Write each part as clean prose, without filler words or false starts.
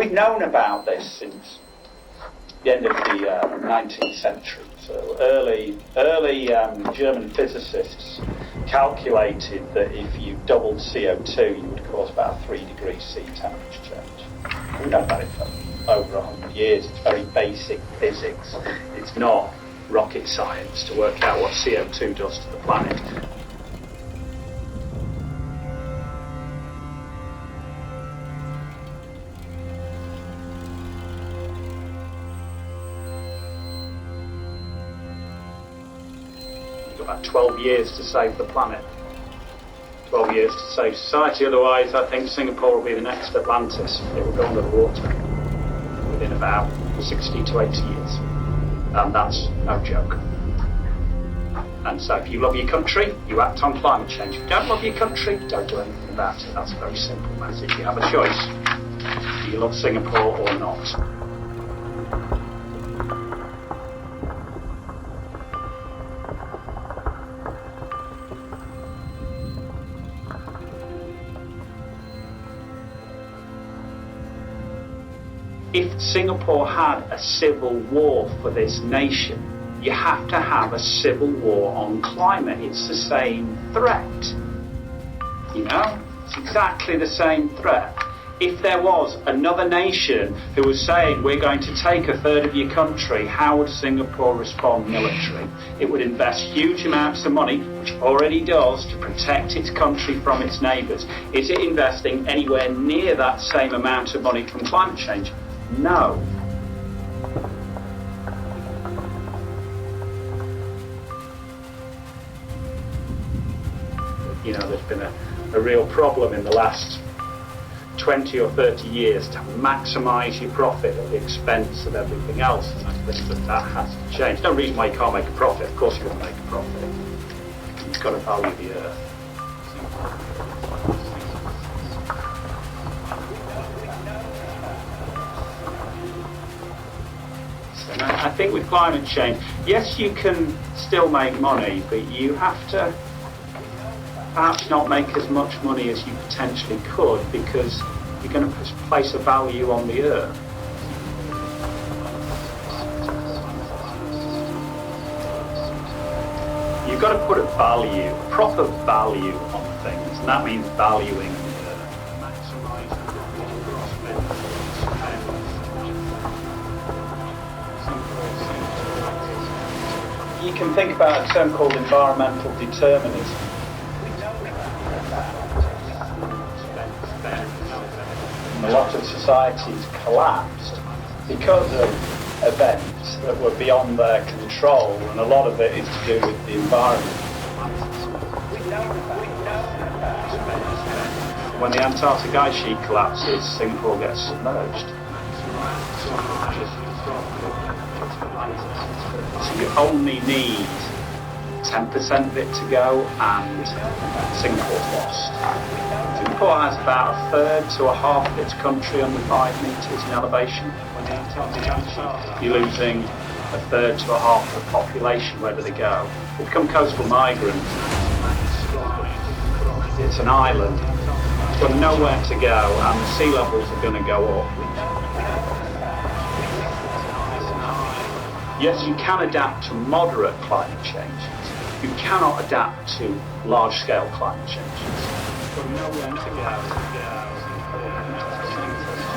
we've known about this since the end of the 19th century. So early German physicists calculated that if you doubled CO2, you would cause about a 3-degree C temperature change. We've known about it for over 100 years. It's very basic physics. It's not rocket science to work out what CO2 does to the planet. You've got about 12 years to save the planet. 12 years to save society. Otherwise, I think Singapore will be the next Atlantis. It will go under the water within about 60 to 80 years. And that's no joke. And so if you love your country, you act on climate change. If you don't love your country, don't do anything about it. That's a very simple message. You have a choice. Do you love Singapore or not? If Singapore had a civil war for this nation, you have to have a civil war on climate. It's the same threat. You know? It's exactly the same threat. If there was another nation who was saying, we're going to take a third of your country, how would Singapore respond militarily? It would invest huge amounts of money, which it already does, to protect its country from its neighbours. Is it investing anywhere near that same amount of money from climate change? No. You know, there's been a real problem in the last 20 or 30 years to maximise your profit at the expense of everything else. And I think that has to change. No reason why you can't make a profit. Of course you want to make a profit. You've got to value the earth. I think with climate change, yes, you can still make money, but you have to perhaps not make as much money as you potentially could, because you're going to place a value on the earth. You've got to put a value, a proper value on things, and that means valuing the earth. You can think about a term called environmental determinism. And a lot of societies collapsed because of events that were beyond their control, and a lot of it is to do with the environment. When the Antarctic ice sheet collapses, Singapore gets submerged. So you only need 10% of it to go, and Singapore's lost. Singapore has about a third to a half of its country under 5 metres in elevation. You're losing a third to a half of the population. Where do they go? They become coastal migrants. It's an island. It's got nowhere to go, and the sea levels are going to go up. Yes, you can adapt to moderate climate changes. You cannot adapt to large-scale climate changes. You've got nowhere to go.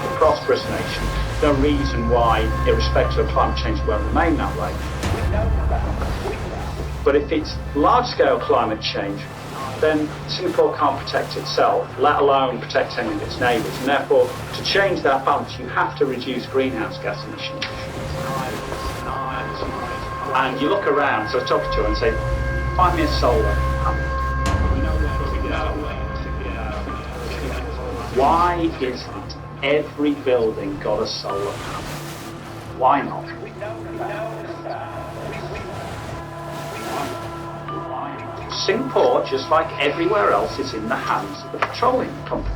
A prosperous nation. No reason why, irrespective of climate change, it won't remain that way. But if it's large-scale climate change, then Singapore can't protect itself, let alone protect any of its neighbours. And therefore, to change that balance, you have to reduce greenhouse gas emissions. And you look around, so I was talking to her and say, find me a solar panel. Why isn't every building got a solar panel? Why not? Singapore, just like everywhere else, is in the hands of the petroleum companies.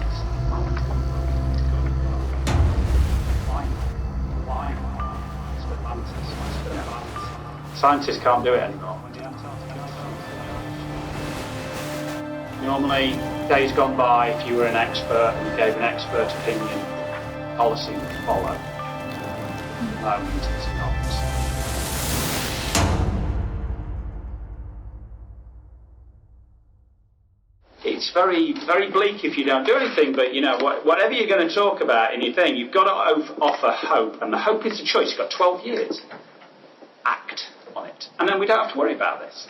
Scientists can't do it anymore. Normally, days gone by, if you were an expert and you gave an expert opinion, policy will follow. At the moment it's not. It's very, very bleak if you don't do anything, but whatever you're going to talk about in your thing, you've got to offer hope, and the hope is a choice. You've got 12 years. Act on it. And then we don't have to worry about this.